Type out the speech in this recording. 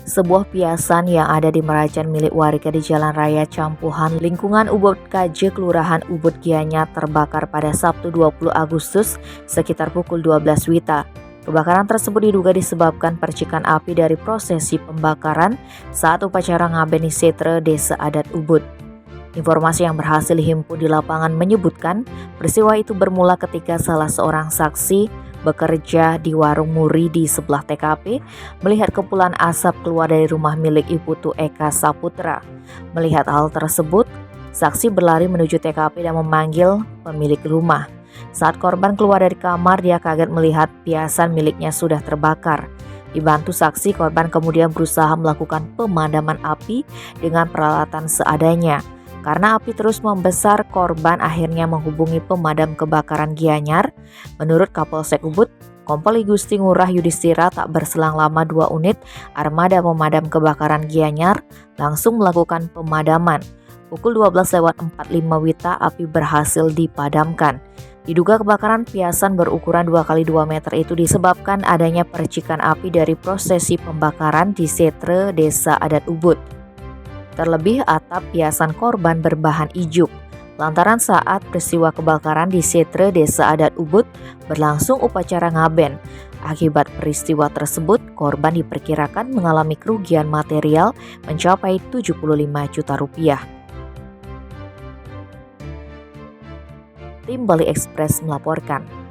Sebuah piasan yang ada di Merajan milik warga di Jalan Raya Campuhan, lingkungan Ubud KJ, Kelurahan Ubud Gianyar terbakar pada Sabtu 20 Agustus sekitar pukul 12 WITA. Kebakaran tersebut diduga disebabkan percikan api dari prosesi pembakaran saat upacara Ngabeni Setre Desa Adat Ubud. Informasi yang berhasil dihimpun di lapangan menyebutkan peristiwa itu bermula ketika salah seorang saksi bekerja di warung muri di sebelah TKP melihat kepulan asap keluar dari rumah milik Iputu Eka Saputra. Melihat hal tersebut, saksi berlari menuju TKP dan memanggil pemilik rumah. Saat korban keluar dari kamar, dia kaget melihat piasan miliknya sudah terbakar. Dibantu saksi, korban kemudian berusaha melakukan pemadaman api dengan peralatan seadanya. Karena api terus membesar, korban akhirnya menghubungi pemadam kebakaran Gianyar. Menurut Kapolsek Ubud, Kompol Gusti Ngurah Yudhistira, tak berselang lama 2 unit armada pemadam kebakaran Gianyar langsung melakukan pemadaman. Pukul 12:45 WITA api berhasil dipadamkan. Diduga kebakaran piasan berukuran 2x2 meter itu disebabkan adanya percikan api dari prosesi pembakaran di Setre Desa Adat Ubud. Terlebih atap piasan korban berbahan ijuk. Lantaran saat peristiwa kebakaran di Setre Desa Adat Ubud berlangsung upacara ngaben. Akibat peristiwa tersebut, korban diperkirakan mengalami kerugian material mencapai 75 juta rupiah. Tim Bali Express melaporkan.